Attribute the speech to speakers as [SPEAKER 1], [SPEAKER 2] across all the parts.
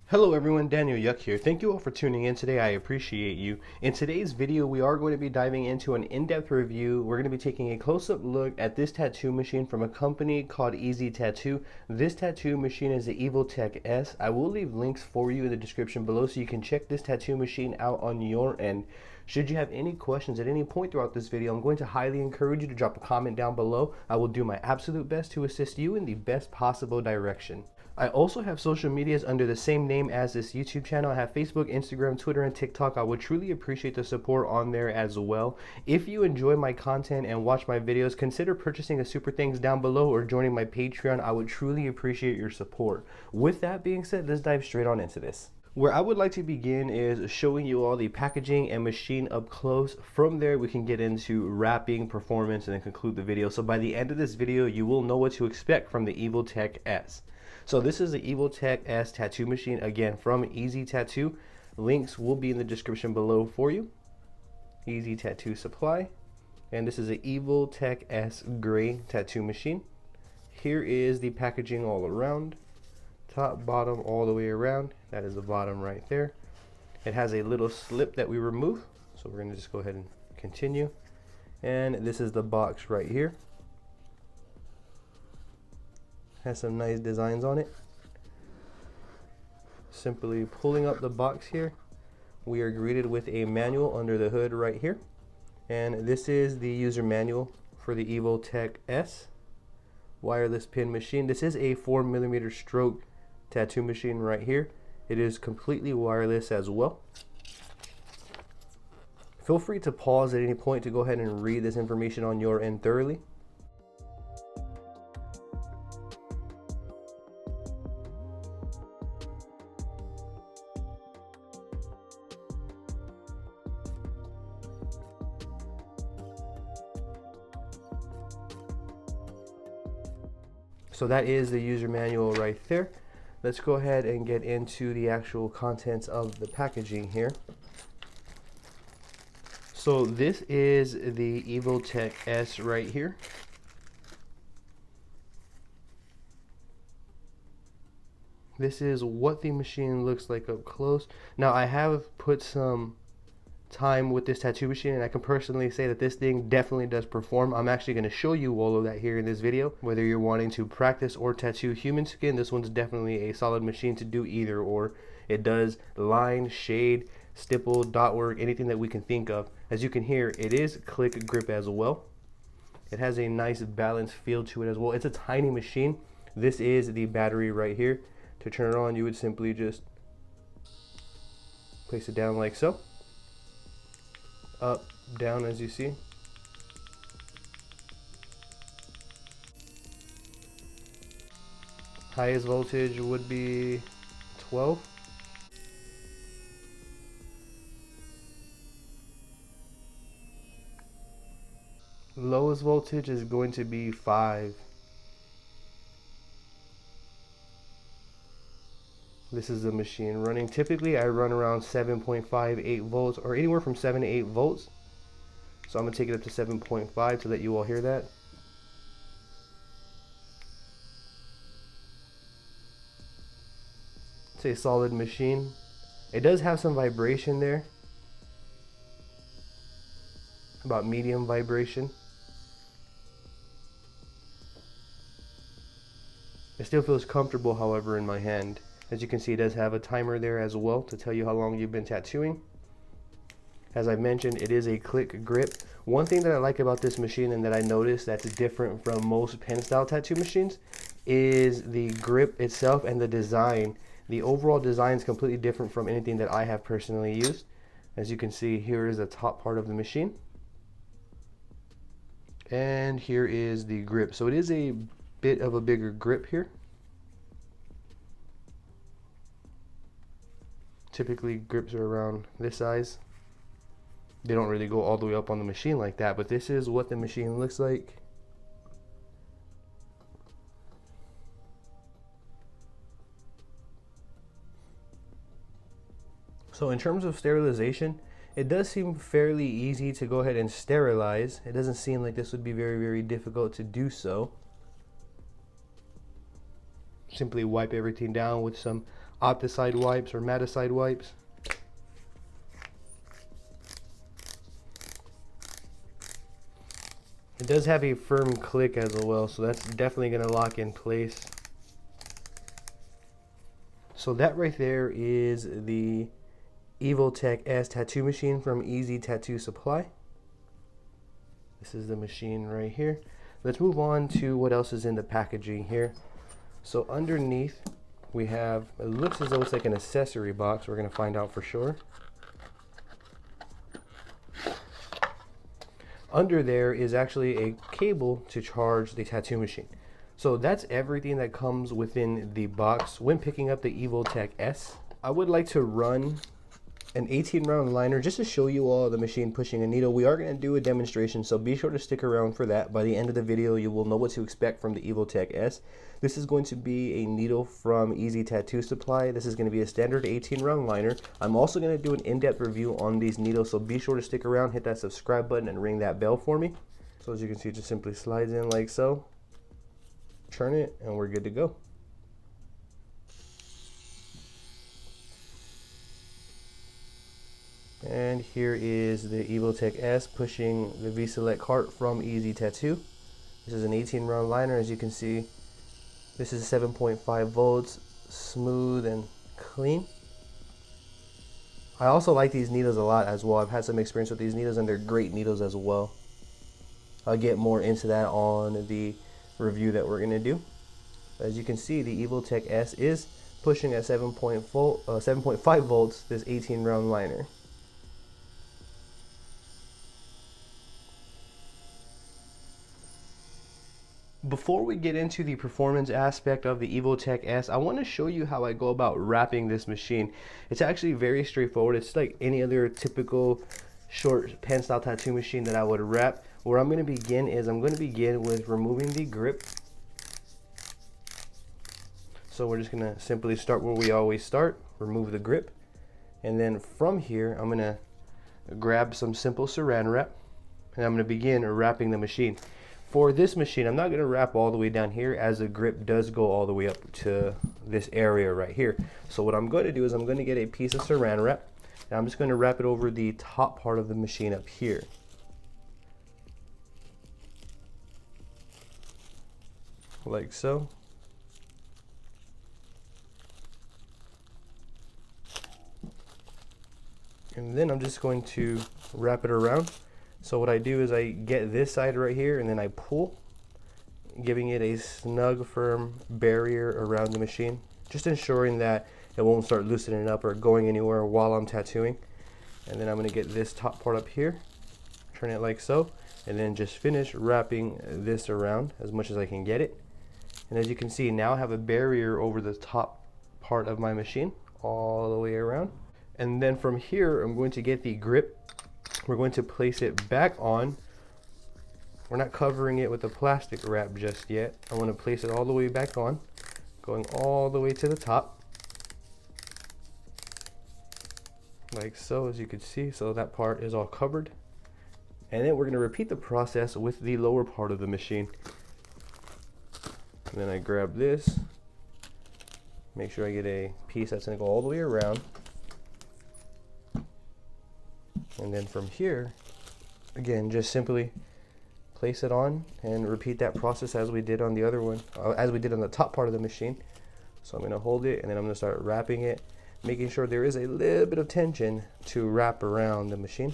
[SPEAKER 1] Hello everyone, Daniel Yuck here. Thank you all for tuning in today. I appreciate you. In today's video, we are going to be diving into an in-depth review. We're going to be taking a close-up look at this tattoo machine from a company called Easy Tattoo. This tattoo machine is the Evo Tech S. I will leave links for you in the description below so you can check this tattoo machine out on your end. Should you have any questions at any point throughout this video, I'm going to highly encourage you to drop a comment down below. I will do my absolute best to assist you in the best possible direction. I also have social medias under the same name as this YouTube channel. I have Facebook, Instagram, Twitter, and TikTok. I would truly appreciate the support on there as well. If you enjoy my content and watch my videos, consider purchasing a super thanks down below or joining my Patreon. I would truly appreciate your support. With that being said, let's dive straight on into this. Where I would like to begin is showing you all the packaging and machine up close. From there, we can get into wrapping, performance, and then conclude the video. So by the end of this video, you will know what to expect from the Evo Tech S. So this is the Evo Tech S Tattoo Machine, again, from Easy Tattoo. Links will be in the description below for you. Easy Tattoo Supply. And this is the Evo Tech S Gray Tattoo Machine. Here is the packaging all around. Top, bottom, all the way around. That is the bottom right there. It has a little slip that we remove. So we're going to just go ahead and continue. And this is the box right here. Has some nice designs on it. Simply pulling up the box here, we are greeted with a manual under the hood right here. And this is the user manual for the Evo Tech S wireless pin machine. This is a 4mm stroke tattoo machine right here. It is completely wireless as well. Feel free to pause at any point to go ahead and read this information on your end thoroughly. So that is the user manual right there. Let's go ahead and get into the actual contents of the packaging here. So this is the Evo Tech S right here. This is what the machine looks like up close. Now I have put some time with this tattoo machine, and I can personally say that this thing definitely does perform. I'm actually going to show you all of that here in this video. Whether you're wanting to practice or tattoo human skin, this one's definitely a solid machine to do either or. It does line, shade, stipple, dot work, anything that we can think of. As you can hear, it is click grip as well. It has a nice balanced feel to it as well. It's a tiny machine. This is the battery right here. To turn it on, you would simply just place it down like so. Up, down, as you see. Highest voltage would be 12. Lowest voltage is going to be 5. This is the machine running. Typically, I run around 7.58 volts or anywhere from 7 to 8 volts. So I'm going to take it up to 7.5 to let you all hear that. It's a solid machine. It does have some vibration there. About medium vibration. It still feels comfortable, however, in my hand. As you can see, it does have a timer there as well to tell you how long you've been tattooing. As I mentioned, it is a click grip. One thing that I like about this machine and that I noticed that's different from most pen style tattoo machines is the grip itself and the design. The overall design is completely different from anything that I have personally used. As you can see, here is the top part of the machine. And here is the grip. So it is a bit of a bigger grip here. Typically grips are around this size. They don't really go all the way up on the machine like that, but this is what the machine looks like. So in terms of sterilization, it does seem fairly easy to go ahead and sterilize. It doesn't seem like this would be very difficult to do so. Simply wipe everything down with some opticide wipes or maticide wipes. It does have a firm click as well, so that's definitely going to lock in place. So that right there is the EvoTech S Tattoo Machine from Easy Tattoo Supply. This is the machine right here. Let's move on to what else is in the packaging here. So underneath we have, it looks as though it's like an accessory box. We're going to find out for sure. Under there is actually a cable to charge the tattoo machine. So that's everything that comes within the box when picking up the EvoTech S. I would like to run an 18 round liner just to show you all the machine pushing a needle. We are going to do a demonstration, so be sure to stick around for that. By the end of the video, you will know what to expect from the EvoTech S. This is going to be a needle from Easy Tattoo Supply. This is going to be a standard 18 round liner. I'm also going to do an in-depth review on these needles, so be sure to stick around, hit that subscribe button, and ring that bell for me. So as you can see, it just simply slides in like so. Turn it, and we're good to go. And here is the EvoTech S pushing the V-Select cart from Easy Tattoo. This is an 18 round liner. As you can see, this is 7.5 volts, smooth and clean. I also like these needles a lot as well. I've had some experience with these needles and they're great needles as well. I'll get more into that on the review that we're going to do. As you can see, the EvoTech S is pushing at 7.5 volts this 18 round liner. Before we get into the performance aspect of the EvoTech S, I want to show you how I go about wrapping this machine. It's actually very straightforward. It's like any other typical short pen style tattoo machine that I would wrap. Where I'm going to begin is I'm going to begin with removing the grip. So we're just going to simply start where we always start, remove the grip. And then from here, I'm going to grab some simple saran wrap and I'm going to begin wrapping the machine. For this machine, I'm not going to wrap all the way down here as the grip does go all the way up to this area right here. So what I'm going to do is I'm going to get a piece of saran wrap and I'm just going to wrap it over the top part of the machine up here. Like so. And then I'm just going to wrap it around. So what I do is I get this side right here and then I pull, giving it a snug, firm barrier around the machine, just ensuring that it won't start loosening up or going anywhere while I'm tattooing. And then I'm going to get this top part up here, turn it like so, and then just finish wrapping this around as much as I can get it. And as you can see, now I have a barrier over the top part of my machine all the way around. And then from here, I'm going to get the grip. We're going to place it back on. We're not covering it with a plastic wrap just yet. I want to place it all the way back on, going all the way to the top. Like so, as you can see, so that part is all covered. And then we're going to repeat the process with the lower part of the machine. And then I grab this, make sure I get a piece that's going to go all the way around. And then from here, again, just simply place it on and repeat that process as we did on the other one, as we did on the top part of the machine. So I'm going to hold it and then I'm going to start wrapping it, making sure there is a little bit of tension to wrap around the machine.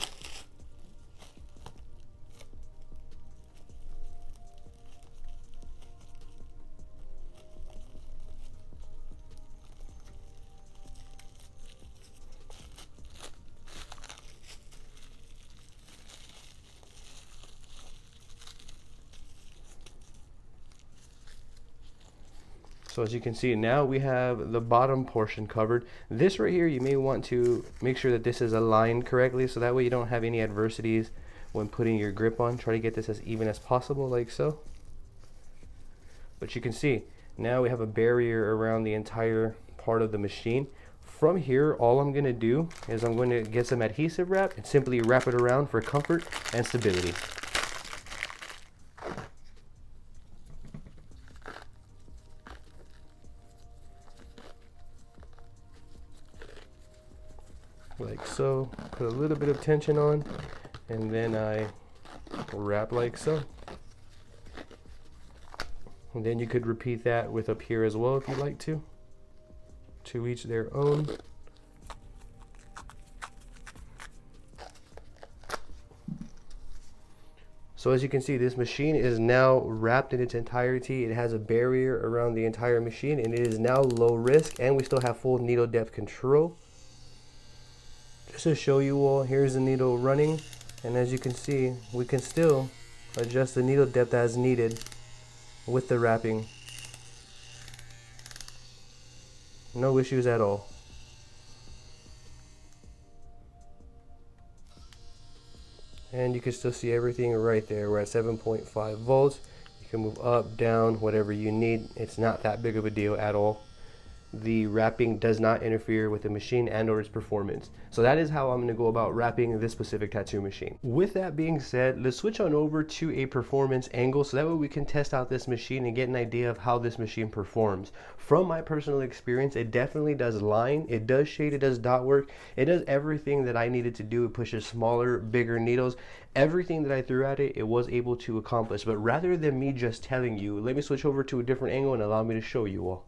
[SPEAKER 1] So as you can see, now we have the bottom portion covered. This right here, you may want to make sure that this is aligned correctly, so that way you don't have any adversities when putting your grip on. Try to get this as even as possible, like so. But you can see, now we have a barrier around the entire part of the machine. From here, all I'm going to do is I'm going to get some adhesive wrap and simply wrap it around for comfort and stability. like so. Put a little bit of tension on, and then I wrap like so. And then you could repeat that with up here as well if you'd like to each their own. So as you can see, this machine is now wrapped in its entirety. It has a barrier around the entire machine, and it is now low risk, and we still have full needle depth control. Just to show you all, here's the needle running, and as you can see, we can still adjust the needle depth as needed with the wrapping. No issues at all. And you can still see everything right there. We're at 7.5 volts. You can move up, down, whatever you need. It's not that big of a deal at all. The wrapping does not interfere with the machine and or its performance. So that is how I'm going to go about wrapping this specific tattoo machine. With that being said, let's switch on over to a performance angle so that way we can test out this machine and get an idea of how this machine performs. From my personal experience, it definitely does line, it does shade, it does dot work, it does everything that I needed to do. It pushes smaller, bigger needles. Everything that I threw at it, it was able to accomplish. But rather than me just telling you, let me switch over to a different angle and allow me to show you all.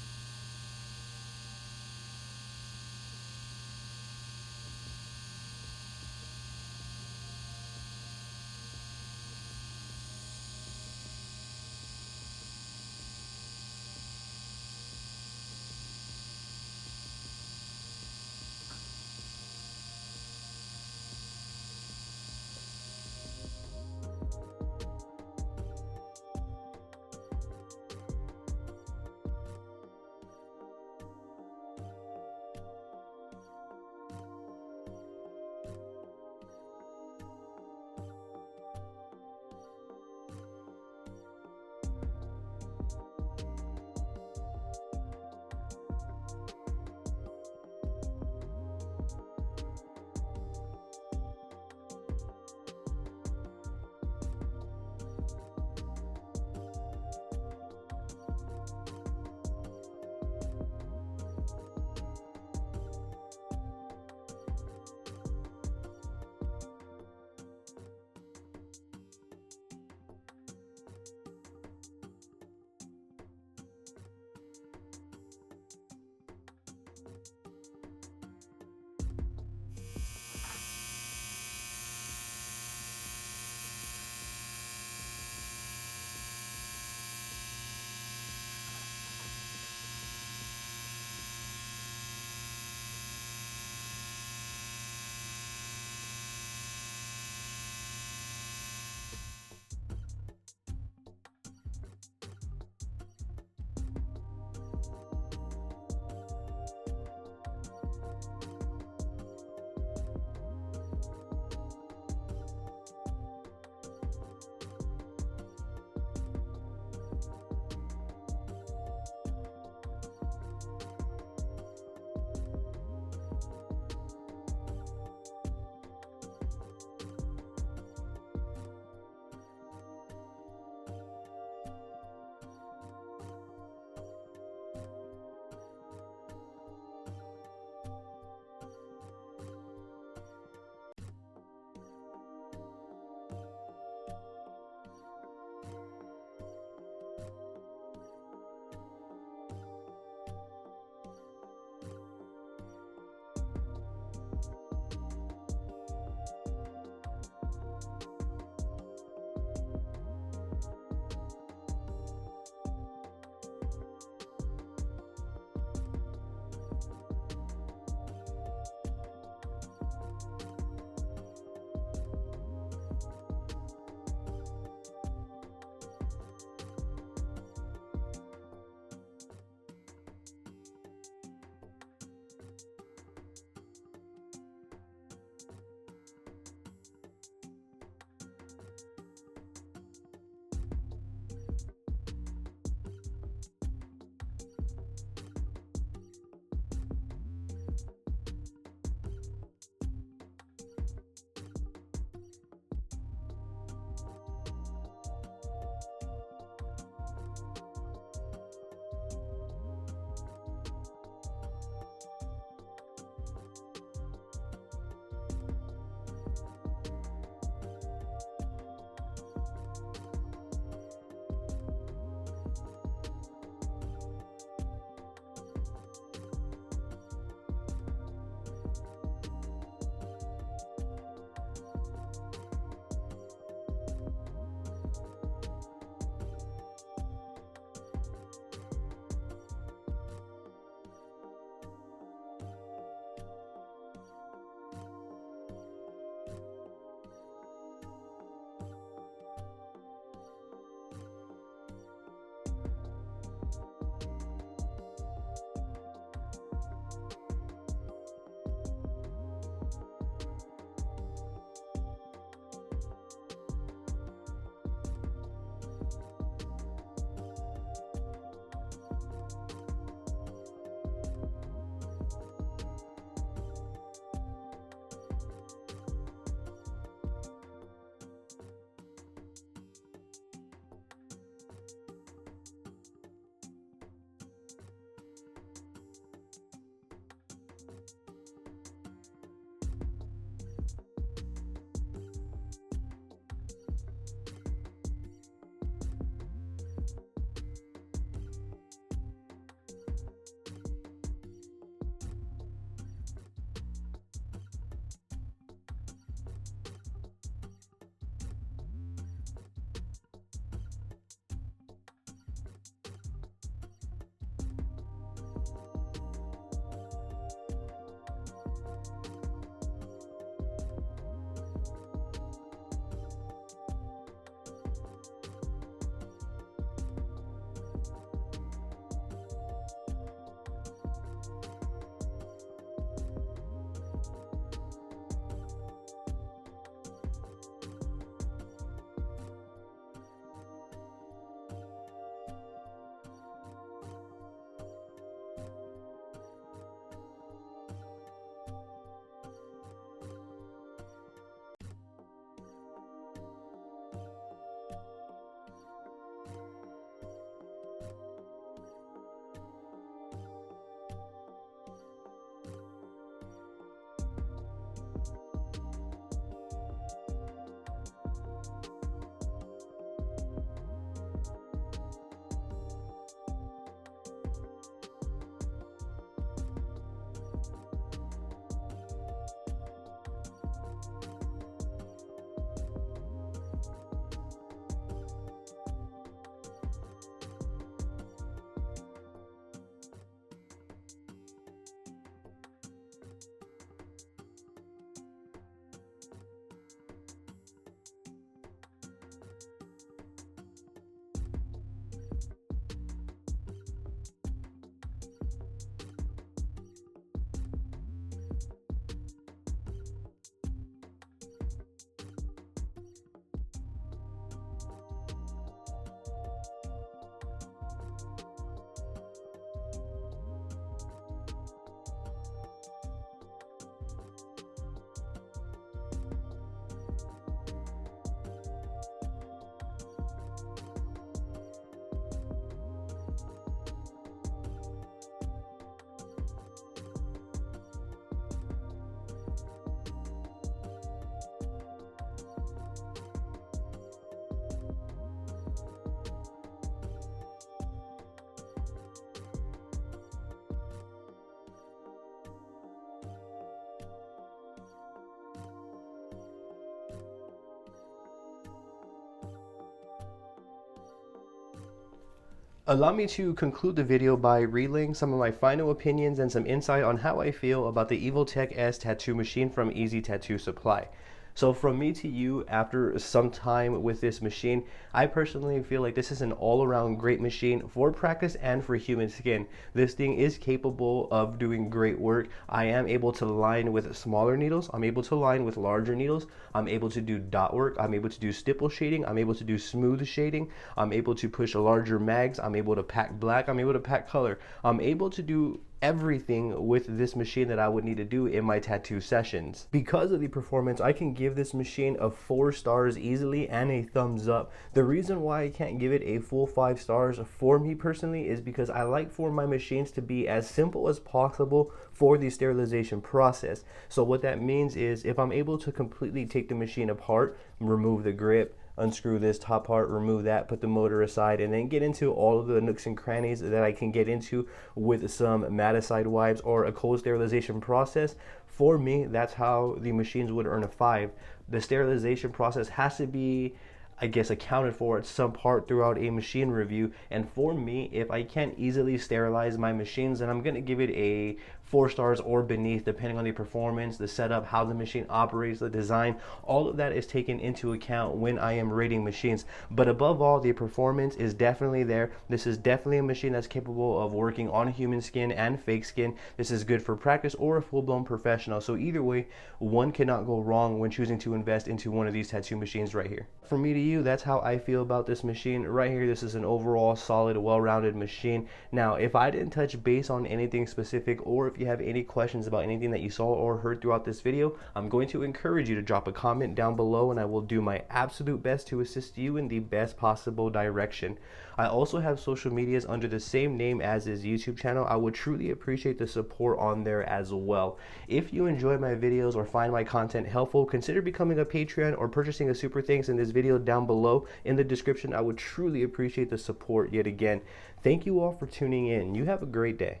[SPEAKER 1] Allow me to conclude the video by relaying some of my final opinions and some insight on how I feel about the EvoTech S Tattoo Machine from Easy Tattoo Supply. So from me to you, after some time with this machine, I personally feel like this is an all-around great machine for practice and for human skin. This thing is capable of doing great work. I am able to line with smaller needles. I'm able to line with larger needles. I'm able to do dot work. I'm able to do stipple shading. I'm able to do smooth shading. I'm able to push larger mags. I'm able to pack black. I'm able to pack color. I'm able to do everything with this machine that I would need to do in my tattoo sessions. Because of the performance, I can give this machine a 4 stars easily and a thumbs up. The reason why I can't give it a full 5 stars for me personally is because I like for my machines to be as simple as possible for the sterilization process. So what that means is if I'm able to completely take the machine apart, remove the grip, unscrew this top part, remove that, put the motor aside, and then get into all of the nooks and crannies that I can get into with some maticide wipes or a cold sterilization process. For me, that's how the machines would earn a 5. The sterilization process has to be, I guess, accounted for at some part throughout a machine review. And for me, if I can't easily sterilize my machines, then I'm going to give it a 4 stars or beneath, depending on the performance, the setup, how the machine operates, the design. All of that is taken into account when I am rating machines. But above all, the performance is definitely there. This is definitely a machine that's capable of working on human skin and fake skin. This is good for practice or a full-blown professional. So either way, one cannot go wrong when choosing to invest into one of these tattoo machines right here. From me to you, that's how I feel about this machine right here. This is an overall solid, well-rounded machine. Now, if I didn't touch base on anything specific, or if you have any questions about anything that you saw or heard throughout this video, I'm going to encourage you to drop a comment down below, and I will do my absolute best to assist you in the best possible direction. I also have social medias under the same name as his YouTube channel. I would truly appreciate the support on there as well. If you enjoy my videos or find my content helpful, consider becoming a Patreon or purchasing a super thanks in this video down below in the description. I would truly appreciate the support yet again. Thank you all for tuning in. You have a great day.